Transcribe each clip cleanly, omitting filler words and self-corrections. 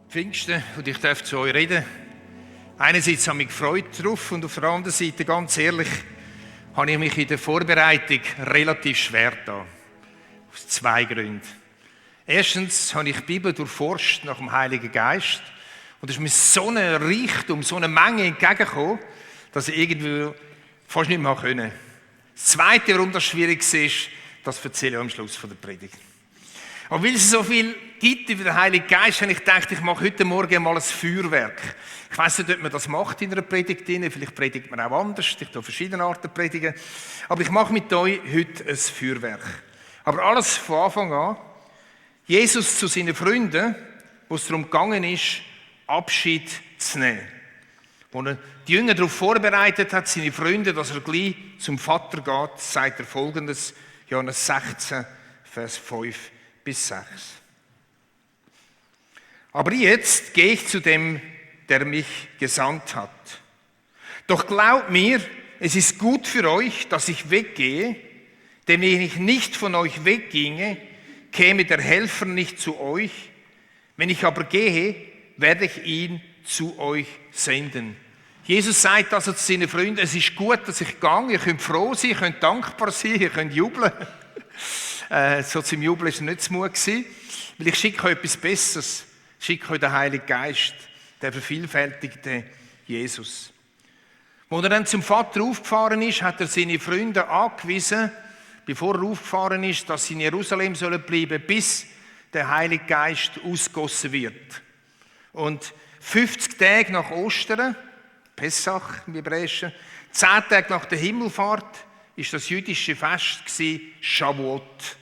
Pfingsten und ich darf zu euch reden. Einerseits habe ich mich gefreut drauf und auf der anderen Seite, ganz ehrlich, habe ich mich in der Vorbereitung relativ schwer getan. Aus zwei Gründen. Erstens habe ich die Bibel durchforscht nach dem Heiligen Geist und es ist mir so ein Reichtum, so eine Menge entgegengekommen, dass ich irgendwie fast nicht mehr können. Das Zweite, warum das schwierig ist, das erzähle ich am Schluss der Predigt. Aber weil es so viel gibt über den Heiligen Geist, habe ich gedacht, ich mache heute Morgen mal ein Feuerwerk. Ich weiss nicht, ob man das macht in einer Predigt. Vielleicht predigt man auch anders. Ich tue verschiedene Arten predigen. Aber ich mache mit euch heute ein Feuerwerk. Aber alles von Anfang an. Jesus zu seinen Freunden, wo es darum gegangen ist, Abschied zu nehmen. Wo er die Jünger darauf vorbereitet hat, seine Freunde, dass er gleich zum Vater geht, sagt er Folgendes, Johannes 16, Vers 5 bis 6. Aber jetzt gehe ich zu dem, der mich gesandt hat. Doch glaubt mir, es ist gut für euch, dass ich weggehe, denn wenn ich nicht von euch wegginge, käme der Helfer nicht zu euch. Wenn ich aber gehe, werde ich ihn zu euch senden. Jesus sagt also zu seinen Freunden, es ist gut, dass ich gehe, ihr könnt froh sein, ihr könnt dankbar sein, ihr könnt jubeln. So zum Jubeln war er nicht zu Mut gewesen, weil ich schicke euch etwas Besseres. Ich schicke euch den Heiligen Geist, der vervielfältigte Jesus. Als er dann zum Vater aufgefahren ist, hat er seine Freunde angewiesen, bevor er aufgefahren ist, dass sie in Jerusalem sollen bleiben, bis der Heilige Geist ausgegossen wird. Und 50 Tage nach Ostern, Pessach im Hebräischen, 10 Tage nach der Himmelfahrt, ist das jüdische Fest Shavuot.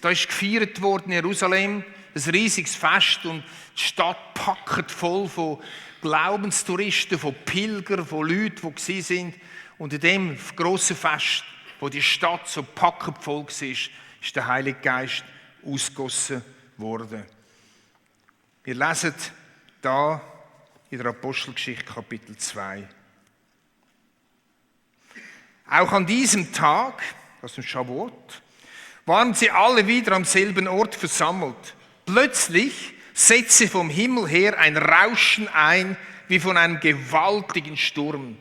Da ist gefeiert worden in Jerusalem, ein riesiges Fest und die Stadt packt voll von Glaubenstouristen, von Pilgern, von Leuten, die gewesen sind. Und in dem grossen Fest, wo die Stadt so packend voll war, ist der Heilige Geist ausgegossen worden. Wir lesen da in der Apostelgeschichte Kapitel 2. Auch an diesem Tag, also Shavuot, waren sie alle wieder am selben Ort versammelt. Plötzlich setzte vom Himmel her ein Rauschen ein, wie von einem gewaltigen Sturm.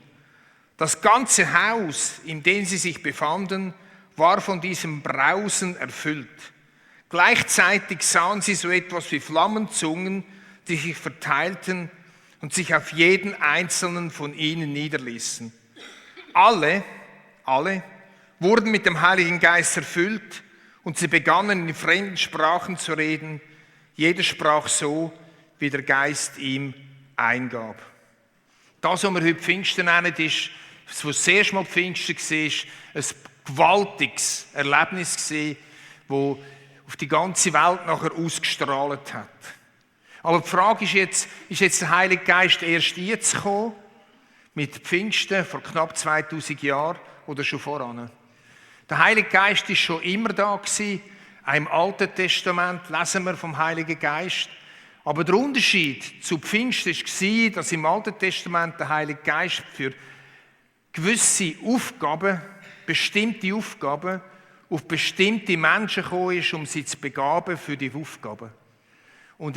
Das ganze Haus, in dem sie sich befanden, war von diesem Brausen erfüllt. Gleichzeitig sahen sie so etwas wie Flammenzungen, die sich verteilten und sich auf jeden einzelnen von ihnen niederließen. Alle wurden mit dem Heiligen Geist erfüllt und sie begannen in fremden Sprachen zu reden. Jeder sprach so, wie der Geist ihm eingab. Das, was wir heute Pfingsten nennen, ist, was das erste Mal Pfingsten war, ein gewaltiges Erlebnis, das auf die ganze Welt nachher ausgestrahlt hat. Aber die Frage ist jetzt der Heilige Geist erst jetzt gekommen, mit Pfingsten vor knapp 2000 Jahren oder schon voran? Der Heilige Geist ist schon immer da gewesen. Auch im Alten Testament lesen wir vom Heiligen Geist. Aber der Unterschied zu Pfingsten war, dass im Alten Testament der Heilige Geist für gewisse Aufgaben, bestimmte Aufgaben, auf bestimmte Menschen gekommen ist, um sie zu begaben für die Aufgaben. Und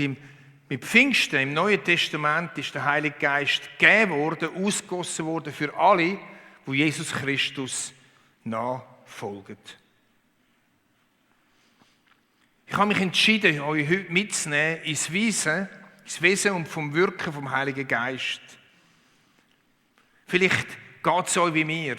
mit Pfingsten im Neuen Testament ist der Heilige Geist gegeben worden, ausgegossen worden für alle, die Jesus Christus nachfolgen. Ich habe mich entschieden, euch heute mitzunehmen ins Wesen und vom Wirken vom Heiligen Geist. Vielleicht geht es euch wie mir,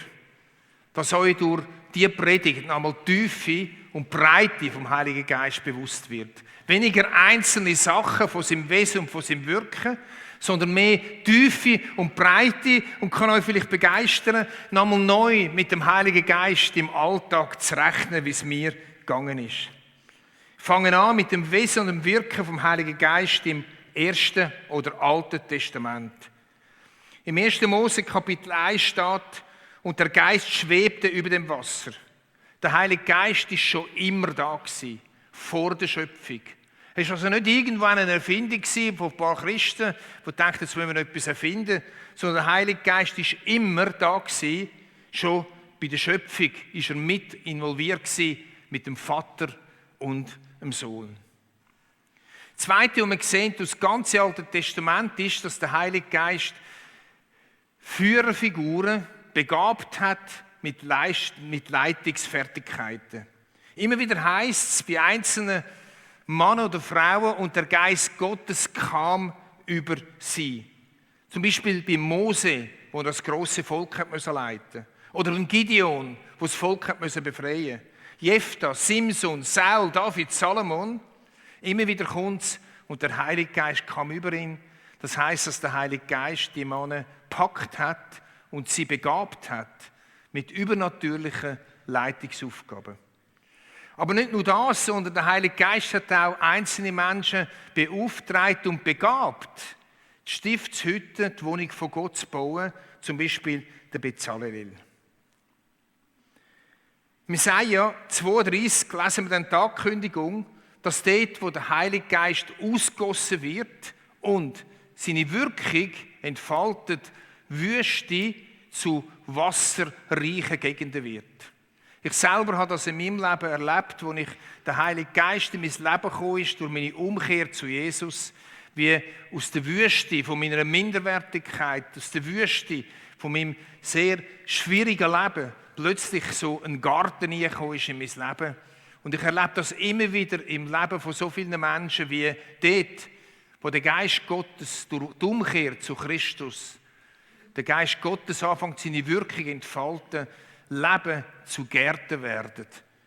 dass euch durch diese Predigt einmal die Tiefe und Breite vom Heiligen Geist bewusst wird. Weniger einzelne Sachen von seinem Wesen und von seinem Wirken, sondern mehr Tiefe und Breite und kann euch vielleicht begeistern, nochmal neu mit dem Heiligen Geist im Alltag zu rechnen, wie es mir gegangen ist. Ich fange an mit dem Wesen und dem Wirken vom Heiligen Geist im Ersten oder Alten Testament. Im 1. Mose Kapitel 1 steht, und der Geist schwebte über dem Wasser. Der Heilige Geist ist schon immer da gewesen, vor der Schöpfung. Es war also nicht irgendwann eine Erfindung von ein paar Christen, die dachten, jetzt wollen wir etwas erfinden, sondern der Heilige Geist ist immer da gewesen, schon bei der Schöpfung ist er mit involviert gewesen, mit dem Vater und dem Sohn. Das Zweite, was wir sehen durch das ganze Alte Testament, ist, dass der Heilige Geist Führerfiguren begabt hat mit Leitungsfertigkeiten. Immer wieder heisst es bei einzelnen Männern oder Frauen, und der Geist Gottes kam über sie. Zum Beispiel bei Mose, wo das große Volk leiten musste. Oder beim Gideon, wo das Volk befreien musste. Jephthah, Simson, Saul, David, Salomon. Immer wieder kommt es und der Heilige Geist kam über ihn. Das heisst, dass der Heilige Geist die Männer gepackt hat und sie begabt hat mit übernatürlichen Leitungsaufgaben. Aber nicht nur das, sondern der Heilige Geist hat auch einzelne Menschen beauftragt und begabt, die Stiftshütte, die Wohnung von Gott zu bauen, zum Beispiel der Bezalel. Im Jesaja 32 lesen wir dann die Ankündigung, dass dort, wo der Heilige Geist ausgossen wird und seine Wirkung entfaltet, Wüste zu wasserreichen Gegenden wird. Ich selber habe das in meinem Leben erlebt, als ich der Heilige Geist in mein Leben gekommen ist, durch meine Umkehr zu Jesus, wie aus der Wüste von meiner Minderwertigkeit, aus der Wüste von meinem sehr schwierigen Leben, plötzlich so ein Garten reingekommen ist in mein Leben. Und ich erlebe das immer wieder im Leben von so vielen Menschen, wie dort, wo der Geist Gottes durch die Umkehr zu Christus, der Geist Gottes anfängt, seine Wirkung entfalten, Leben zu Gärten werden,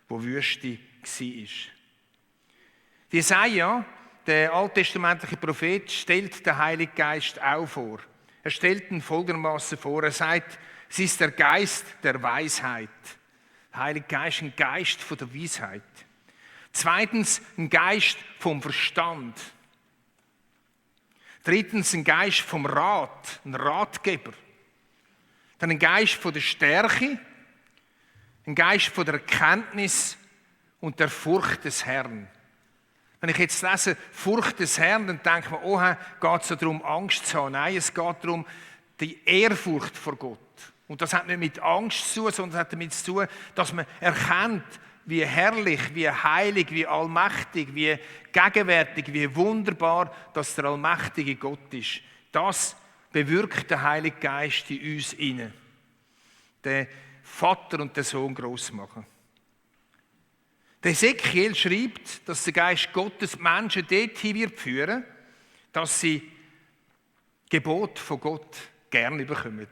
wo Wüste war. Jesaja, der alttestamentliche Prophet, stellt den Heiligen Geist auch vor. Er stellt ihn folgendermaßen vor. Er sagt, es ist der Geist der Weisheit. Der Heilige Geist ist ein Geist von der Weisheit. Zweitens, ein Geist vom Verstand. Drittens, ein Geist vom Rat, ein Ratgeber. Dann ein Geist von der Stärke, ein Geist von der Erkenntnis und der Furcht des Herrn. Wenn ich jetzt lese, Furcht des Herrn, dann denkt man, geht es darum, Angst zu haben? Nein, es geht darum, die Ehrfurcht vor Gott. Und das hat nicht mit Angst zu tun, sondern hat damit zu tun, dass man erkennt, wie herrlich, wie heilig, wie allmächtig, wie gegenwärtig, wie wunderbar, dass der allmächtige Gott ist. Das bewirkt der Heilige Geist in uns inne. Den Vater und den Sohn gross machen. Der Ezekiel schreibt, dass der Geist Gottes Menschen dorthin wird führen, dass sie Gebot von Gott gerne bekommen.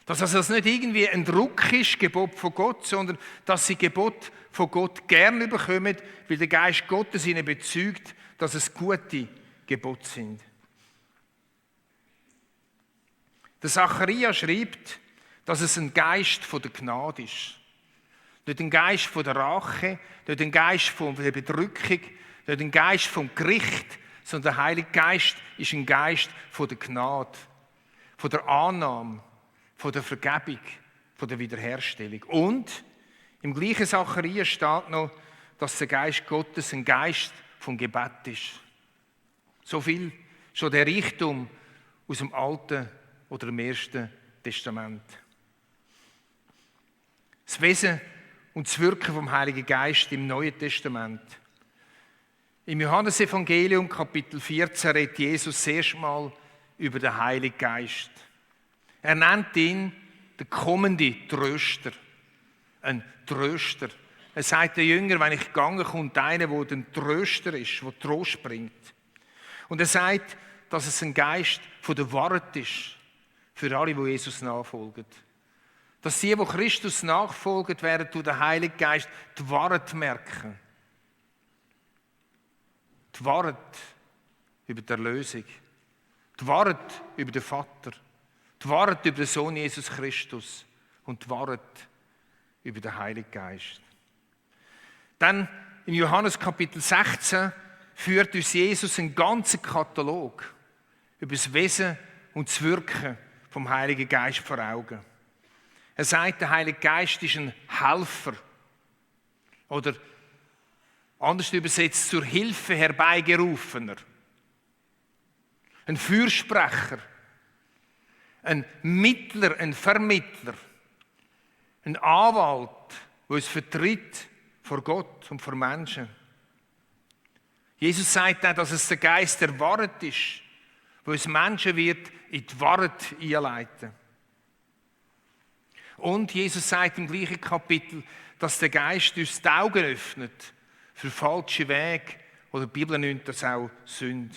Dass also das nicht irgendwie ein Druck ist, Gebot von Gott, sondern dass sie Gebot von Gott gerne bekommen, weil der Geist Gottes ihnen bezeugt, dass es gute Gebote sind. Der Zacharia schreibt, dass es ein Geist von der Gnade ist. Nicht ein Geist von der Rache, nicht ein Geist von der Bedrückung, nicht ein Geist vom Gericht, sondern der Heilige Geist ist ein Geist von der Gnade, von der Annahme, von der Vergebung, von der Wiederherstellung. Und im gleichen Zacharia steht noch, dass der Geist Gottes ein Geist vom Gebet ist. So viel schon der Reichtum aus dem Alten oder dem Ersten Testament. Das Wesen und das Wirken vom Heiligen Geist im Neuen Testament. Im Johannesevangelium Kapitel 14 redet Jesus erstmal über den Heiligen Geist. Er nennt ihn den kommenden Tröster. Ein Tröster. Er sagt den Jüngern, wenn ich gehe, kommt einer, der ein Tröster ist, der Trost bringt. Und er sagt, dass es ein Geist von der Wahrheit ist für alle, die Jesus nachfolgen. Dass die Christus nachfolgen, werden durch den Heiligen Geist die Wahrheit merken. Die Wahrheit über die Erlösung. Die Wahrheit über den Vater. Die Wahrheit über den Sohn Jesus Christus. Und die Wahrheit über den Heiligen Geist. Dann in Johannes Kapitel 16 führt uns Jesus einen ganzen Katalog über das Wesen und das Wirken vom Heiligen Geist vor Augen. Er sagt, der Heilige Geist ist ein Helfer. Oder anders übersetzt, zur Hilfe herbeigerufener. Ein Fürsprecher. Ein Mittler, ein Vermittler. Ein Anwalt, der uns vertritt vor Gott und vor Menschen. Jesus sagt auch, dass es der Geist der Wahrheit ist, der uns Menschen wird in die Wahrheit einleiten. Und Jesus sagt im gleichen Kapitel, dass der Geist uns die Augen öffnet für falsche Wege, oder die Bibel nennt das auch Sünde.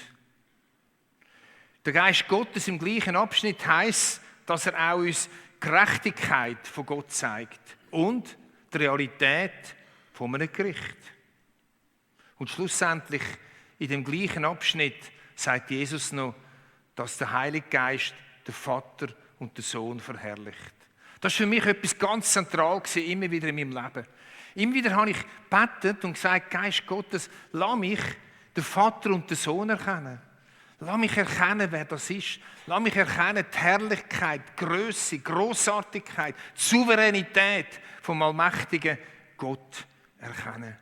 Der Geist Gottes im gleichen Abschnitt heisst, dass er auch uns Gerechtigkeit von Gott zeigt und die Realität von einem Gericht. Und schlussendlich in dem gleichen Abschnitt sagt Jesus noch, dass der Heilige Geist den Vater und den Sohn verherrlicht. Das war für mich etwas ganz zentral gewesen, immer wieder in meinem Leben. Immer wieder habe ich gebetet und gesagt, Geist Gottes, lass mich den Vater und den Sohn erkennen. Lass mich erkennen, wer das ist. Lass mich erkennen, die Herrlichkeit, die Grösse, die Grossartigkeit, die Souveränität vom allmächtigen Gott erkennen.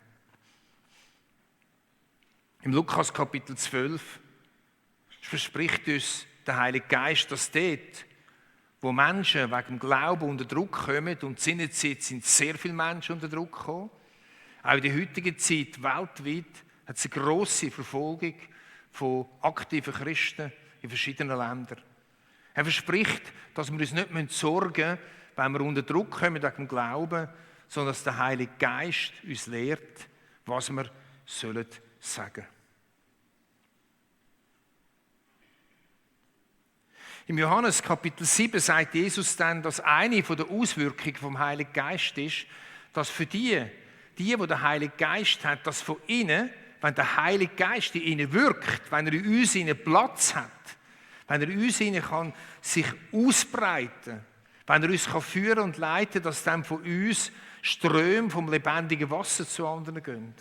Im Lukas Kapitel 12 verspricht uns der Heilige Geist, dass dort, wo Menschen wegen dem Glauben unter Druck kommen, und in seiner Zeit sind sehr viele Menschen unter Druck gekommen, auch in der heutigen Zeit weltweit hat es eine grosse Verfolgung von aktiven Christen in verschiedenen Ländern. Er verspricht, dass wir uns nicht sorgen müssen, wenn wir unter Druck kommen wegen dem Glauben, sondern dass der Heilige Geist uns lehrt, was wir sagen sollen. Im Johannes Kapitel 7 sagt Jesus dann, dass eine der Auswirkungen vom Heiligen Geist ist, dass für die den Heiligen Geist haben, dass von ihnen, wenn der Heilige Geist in ihnen wirkt, wenn er in uns Platz hat, wenn er in uns kann sich ausbreiten, wenn er uns führen und leiten kann, dass dann von uns Ströme vom lebendigen Wasser zu anderen gehen.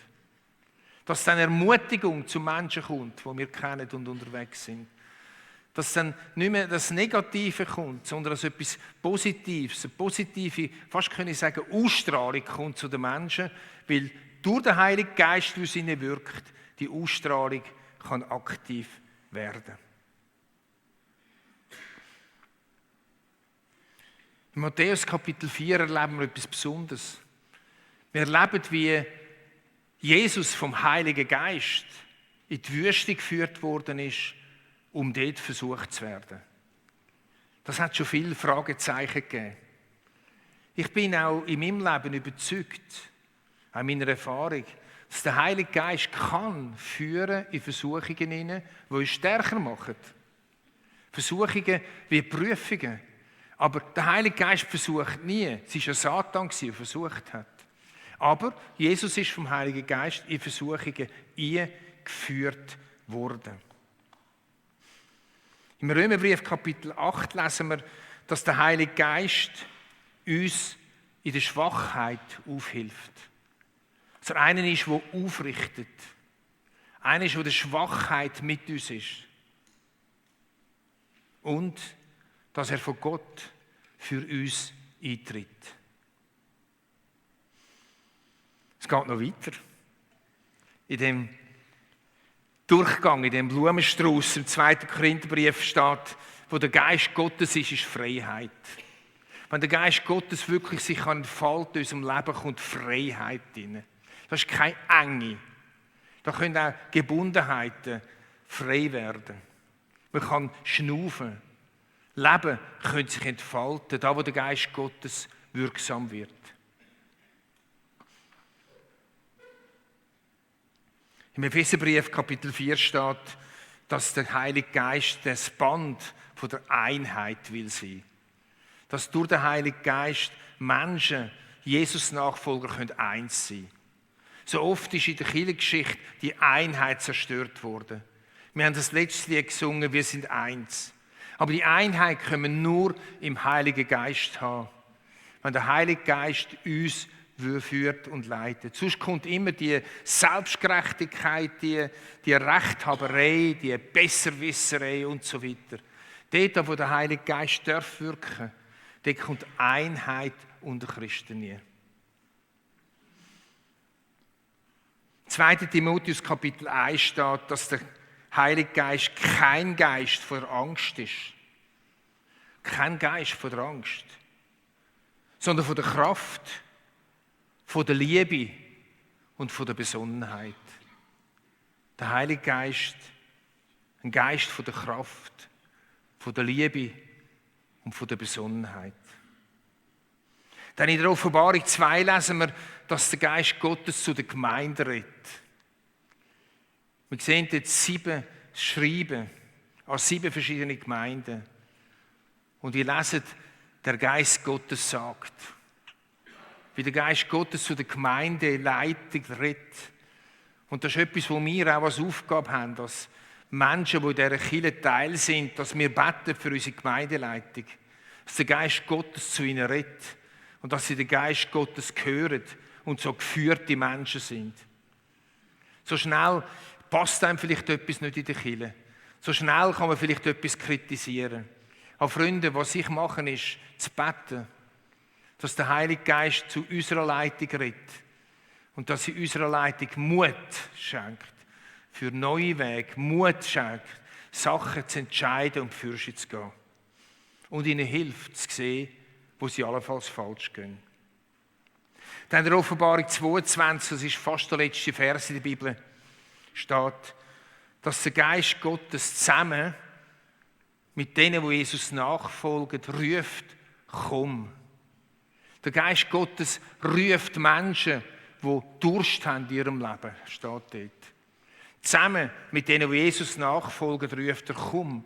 Dass dann Ermutigung zu Menschen kommt, die wir kennen und unterwegs sind. Dass dann nicht mehr das Negative kommt, sondern dass etwas Positives, eine positive, fast kann ich sagen, Ausstrahlung kommt zu den Menschen, weil durch den Heiligen Geist, der in ihnen wirkt, die Ausstrahlung kann aktiv werden. In Matthäus Kapitel 4 erleben wir etwas Besonderes. Wir erleben, wie Jesus vom Heiligen Geist in die Wüste geführt worden ist, um dort versucht zu werden. Das hat schon viele Fragezeichen gegeben. Ich bin auch in meinem Leben überzeugt, auch in meiner Erfahrung, dass der Heilige Geist kann führen in Versuchungen hinein, die uns stärker machen. Versuchungen wie Prüfungen. Aber der Heilige Geist versucht nie. Es war ja Satan, der versucht hat. Aber Jesus ist vom Heiligen Geist in Versuchungen eingeführt worden. Im Römerbrief Kapitel 8 lesen wir, dass der Heilige Geist uns in der Schwachheit aufhilft. Dass er einer ist, der aufrichtet. Einer ist, der der Schwachheit mit uns ist. Und dass er von Gott für uns eintritt. Es geht noch weiter. In dem Durchgang, in dem Blumenstrauß im 2. Korintherbrief steht, wo der Geist Gottes ist Freiheit. Wenn der Geist Gottes wirklich sich entfalten in unserem Leben, kommt Freiheit rein. Das ist keine Enge. Da können auch Gebundenheiten frei werden. Man kann schnaufen. Leben könnte sich entfalten, da wo der Geist Gottes wirksam wird. Im Epheserbrief Kapitel 4 steht, dass der Heilige Geist das Band von der Einheit will sein. Dass durch den Heiligen Geist Menschen, Jesus-Nachfolger, eins sein können. So oft ist in der Kirchengeschichte die Einheit zerstört worden. Wir haben das letzte Lied gesungen, wir sind eins. Aber die Einheit können wir nur im Heiligen Geist haben. Wenn der Heilige Geist uns führt und leitet. Sonst kommt immer die Selbstgerechtigkeit, die Rechthaberei, die Besserwisserei und so weiter. Dort, wo der Heilige Geist wirken darf, dort kommt Einheit unter Christen nie. 2. Timotheus Kapitel 1 steht, dass der Heilige Geist kein Geist von der Angst ist. Kein Geist von der Angst. Sondern von der Kraft, von der Liebe und von der Besonnenheit. Der Heilige Geist, ein Geist von der Kraft, von der Liebe und von der Besonnenheit. Dann in der Offenbarung 2 lesen wir, dass der Geist Gottes zu der Gemeinde redet. Wir sehen dort 7 Schreiben an 7 verschiedene Gemeinden. Und wir lesen, der Geist Gottes sagt. Wie der Geist Gottes zu der Gemeindeleitung redet. Und das ist etwas, wo wir auch als Aufgabe haben, als Menschen, die in dieser Kirche Teil sind, dass wir beten für unsere Gemeindeleitung. Dass der Geist Gottes zu ihnen redet. Und dass sie den Geist Gottes hören und so geführte Menschen sind. So schnell passt einem vielleicht etwas nicht in der Kirche. So schnell kann man vielleicht etwas kritisieren. Aber Freunde, was ich mache, ist zu beten, dass der Heilige Geist zu unserer Leitung redet und dass sie unserer Leitung Mut schenkt, für neue Wege, Mut schenkt, Sachen zu entscheiden und für sie zu gehen. Und ihnen hilft, zu sehen, wo sie allenfalls falsch gehen. Dann in der Offenbarung 22, das ist fast der letzte Vers in der Bibel, steht, dass der Geist Gottes zusammen mit denen, die Jesus nachfolgen, ruft, komm. Der Geist Gottes ruft Menschen, die Durst haben in ihrem Leben, steht dort. Zusammen mit denen, die Jesus nachfolgen, ruft er, komm.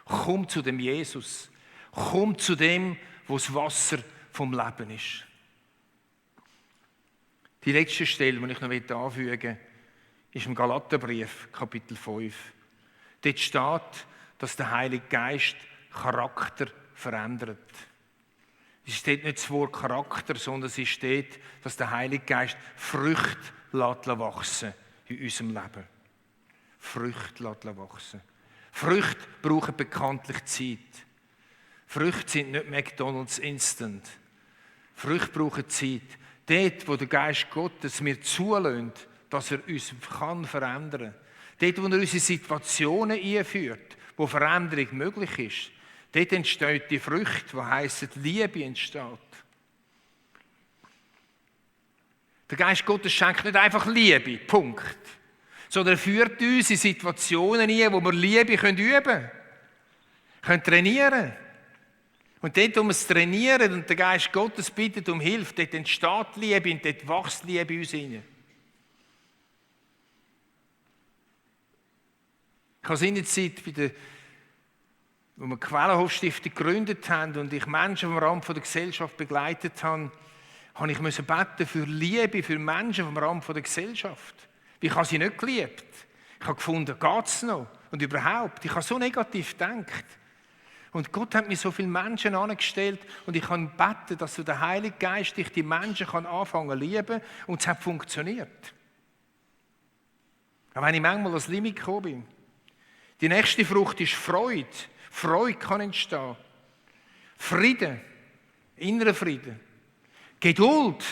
Komm zu dem Jesus. Komm zu dem, wo das Wasser vom Leben ist. Die letzte Stelle, die ich noch anfügen möchte, ist im Galaterbrief, Kapitel 5. Dort steht, dass der Heilige Geist Charakter verändert. Es steht nicht das Wort Charakter, sondern es steht, dass der Heilige Geist Früchte wachsen in unserem Leben. Früchte wachsen. Früchte brauchen bekanntlich Zeit. Früchte sind nicht McDonald's Instant. Früchte brauchen Zeit. Dort, wo der Geist Gottes mir zulässt, dass er uns verändern kann. Dort, wo er unsere Situationen einführt, wo Veränderung möglich ist, dort entsteht die Frucht, die heissen, Liebe entsteht. Der Geist Gottes schenkt nicht einfach Liebe, Punkt. Sondern er führt uns in Situationen ein, wo wir Liebe üben können, trainieren. Und dort, wo wir es trainieren und der Geist Gottes bittet um Hilfe, dort entsteht Liebe und dort wächst Liebe in uns hinein. Ich habe seinerzeit, wo wir die Quellenhof-Stiftung gegründet haben und ich Menschen vom Rand der Gesellschaft begleitet habe, ich musste beten für Liebe für Menschen vom Rand der Gesellschaft. Ich habe sie nicht geliebt. Ich habe gefunden, geht es noch? Und überhaupt, ich habe so negativ gedacht. Und Gott hat mir so viele Menschen angestellt und ich kann beten, dass der Heilige Geist dich die Menschen anfangen zu lieben und es hat funktioniert. Aber wenn ich manchmal ans Limit gekommen bin, die nächste Frucht ist Freude. Freude kann entstehen. Frieden, innerer Frieden. Geduld.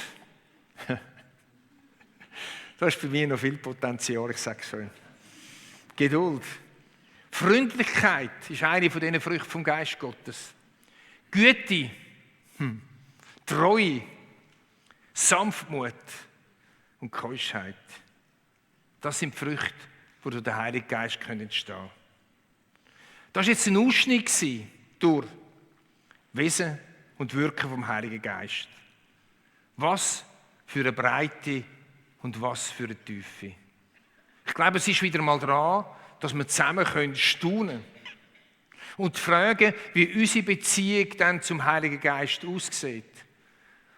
Da ist bei mir noch viel Potenzial, ich sage es euch. Geduld. Freundlichkeit ist eine von diesen Früchten vom Geist Gottes. Güte, Treue, Sanftmut und Keuschheit. Das sind die Früchte, die durch den Heiligen Geist entstehen können. Das war jetzt ein Ausschnitt durch Wesen und Wirken vom Heiligen Geist. Was für eine Breite und was für eine Tiefe. Ich glaube, es ist wieder mal dran, dass wir zusammen staunen können und fragen, wie unsere Beziehung dann zum Heiligen Geist aussieht.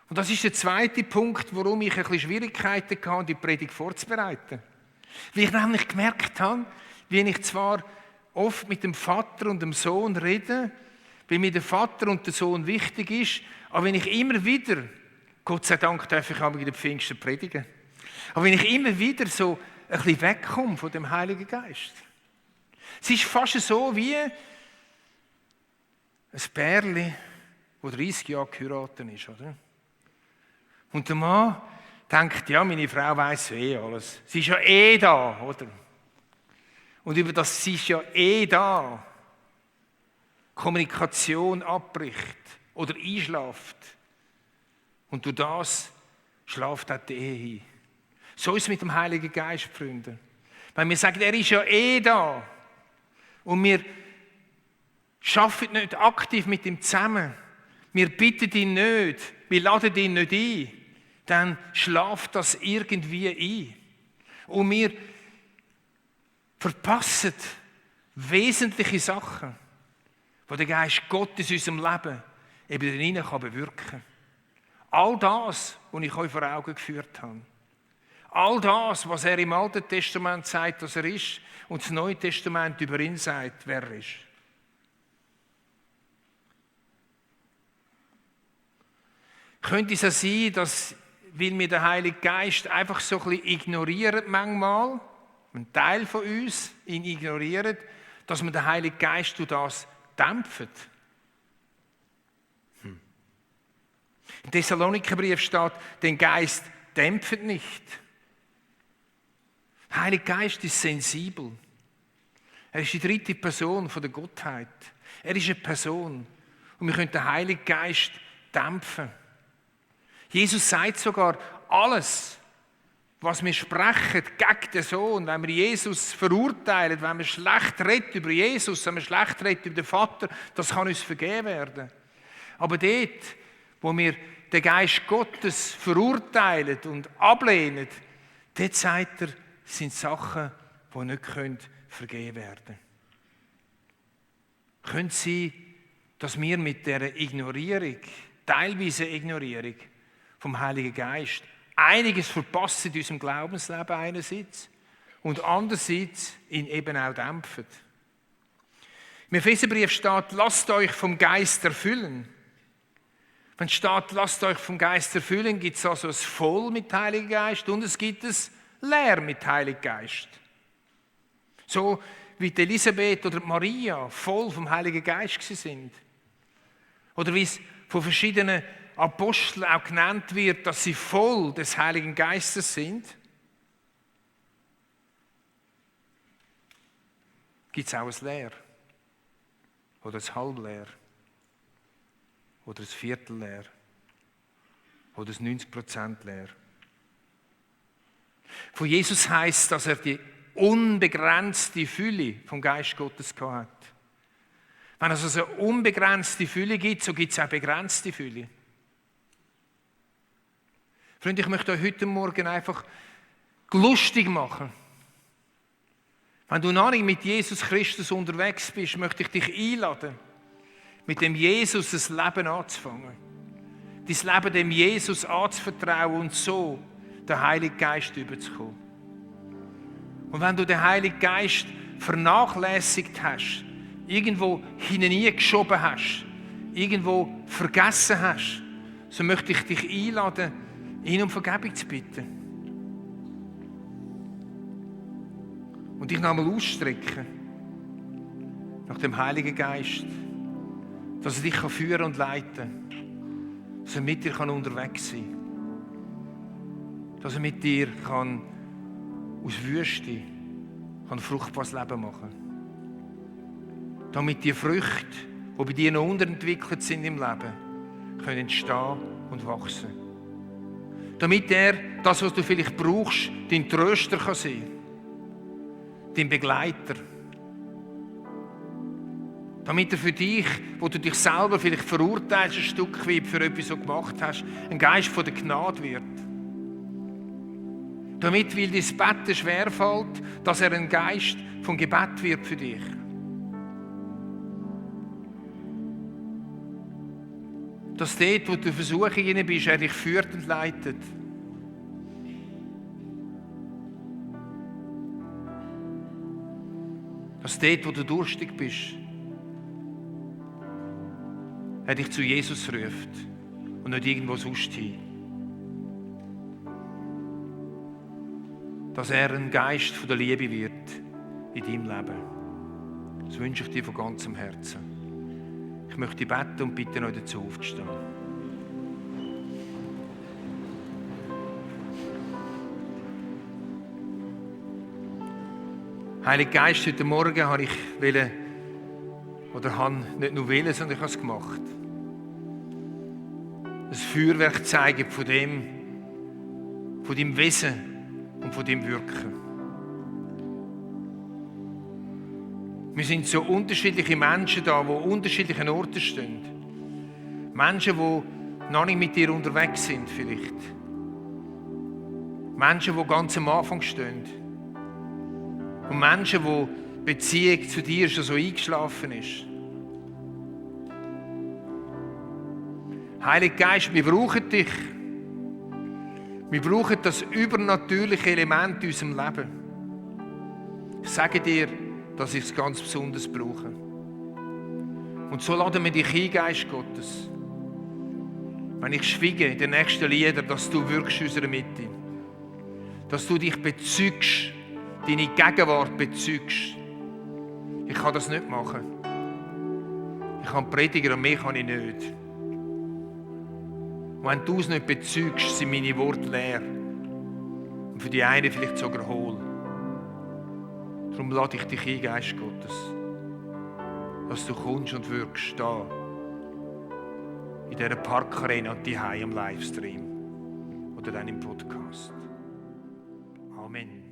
Und das ist der zweite Punkt, warum ich ein bisschen Schwierigkeiten hatte, die Predigt vorzubereiten. Weil ich nämlich gemerkt habe, wie ich zwar oft mit dem Vater und dem Sohn rede, weil mir der Vater und der Sohn wichtig ist, aber wenn ich immer wieder, Gott sei Dank darf ich auch in den Pfingsten predigen, aber wenn ich immer wieder so ein bisschen wegkomme von dem Heiligen Geist. Es ist fast so wie ein Pärchen, das 30 Jahre geheiratet ist, oder? Und der Mann denkt, ja, meine Frau weiss alles. Sie ist ja da, oder? Und über das sie ist ja da. Kommunikation abbricht oder einschläft. Und durch das schläft auch die Ehe hin. So ist es mit dem Heiligen Geist, Freunde. Weil wir sagen, er ist ja eh da. Und wir arbeiten nicht aktiv mit ihm zusammen. Wir bitten ihn nicht. Wir laden ihn nicht ein. Dann schlaft das irgendwie ein. Und wir verpassen wesentliche Sachen, die der Geist Gottes in unserem Leben eben hinein bewirken kann. All das, was ich euch vor Augen geführt habe. All das, was er im Alten Testament sagt, dass er ist, und das Neue Testament über ihn sagt, wer er ist. Könnte es auch sein, dass, weil wir den Heiligen Geist einfach so ein bisschen ignorieren manchmal, ein Teil von uns ihn ignoriert, dass man den Heiligen Geist durch das dämpft? Im Thessalonikerbrief steht, den Geist dämpft nicht. Der Heilige Geist ist sensibel. Er ist die dritte Person von der Gottheit. Er ist eine Person. Und wir können den Heiligen Geist dämpfen. Jesus sagt sogar, alles, was wir sprechen gegen den Sohn, wenn wir Jesus verurteilen, wenn wir schlecht reden über Jesus, wenn wir schlecht reden über den Vater, das kann uns vergeben werden. Aber dort, wo wir den Geist Gottes verurteilen und ablehnen, dort sagt er, sind Sachen, die nicht vergeben werden können. Könnte es sein, dass wir mit dieser Ignorierung, teilweise Ignorierung vom Heiligen Geist, einiges verpassen in unserem Glaubensleben einerseits und andererseits ihn eben auch dämpfen. Im Epheserbrief steht, lasst euch vom Geist erfüllen. Wenn es steht, lasst euch vom Geist erfüllen, gibt es also ein Voll mit Heiligen Geist und es gibt ein Leer mit Heiligen Geist. So wie die Elisabeth oder die Maria voll vom Heiligen Geist sind. Oder wie es von verschiedenen Aposteln auch genannt wird, dass sie voll des Heiligen Geistes sind. Gibt es auch ein Leer. Oder ein Halbleer. Oder ein Viertelleer. Oder ein 90% Leer. Von Jesus heisst, dass er die unbegrenzte Fülle vom Geist Gottes gehabt hat. Wenn es also eine unbegrenzte Fülle gibt, so gibt es auch begrenzte Fülle. Freunde, ich möchte euch heute Morgen einfach lustig machen. Wenn du noch nicht mit Jesus Christus unterwegs bist, möchte ich dich einladen, mit dem Jesus ein Leben anzufangen. Dein Leben dem Jesus anzuvertrauen und so den Heiligen Geist überzukommen. Und wenn du den Heiligen Geist vernachlässigt hast, irgendwo hineingeschoben hast, irgendwo vergessen hast, so möchte ich dich einladen, ihn um Vergebung zu bitten. Und dich nochmal ausstrecken nach dem Heiligen Geist, dass er dich führen und leiten kann, dass er mit dir unterwegs sein kann. Dass er mit dir aus Wüste ein fruchtbares Leben machen kann. Damit die Früchte, die bei dir noch unterentwickelt sind im Leben, können entstehen und wachsen. Damit er, das, was du vielleicht brauchst, dein Tröster kann sein, dein Begleiter. Damit er für dich, wo du dich selber vielleicht verurteilst, ein Stück weit für etwas, was du gemacht hast, ein Geist von der Gnade wird. Damit, weil dein Bett schwerfällt, dass er ein Geist vom Gebet wird für dich. Dass dort, wo du in Versuchungen bist, er dich führt und leitet. Dass dort, wo du durstig bist, er dich zu Jesus ruft und nicht irgendwo sonst hin. Dass er ein Geist von der Liebe wird in deinem Leben. Das wünsche ich dir von ganzem Herzen. Ich möchte beten und bitte euch dazu aufzustehen. Heiliger Geist, heute Morgen habe ich nicht nur wollen, sondern ich habe es gemacht. Ein Feuerwerk zeigen von deinem Wesen und von deinem Wirken. Wir sind so unterschiedliche Menschen da, die an unterschiedlichen Orten stehen. Menschen, die noch nicht mit dir unterwegs sind vielleicht. Menschen, die ganz am Anfang stehen. Und Menschen, wo die Beziehung zu dir schon so eingeschlafen ist. Heiliger Geist, wir brauchen dich. Wir brauchen das übernatürliche Element in unserem Leben. Ich sage dir, dass ich es ganz besonders brauche. Und so laden wir dich ein, Geist Gottes. Wenn ich schwiege in den nächsten Liedern, dass du wirkst in unserer Mitte. Dass du dich bezeugst, deine Gegenwart bezeugst. Ich kann das nicht machen. Ich kann predigen und mehr kann ich nicht. Und wenn du es nicht bezeugst, sind meine Worte leer. Und für die einen vielleicht sogar hohl. Darum lade ich dich ein, Geist Gottes, dass du kommst und wirkst da in dieser Parkarena und die am Livestream oder dann im Podcast. Amen.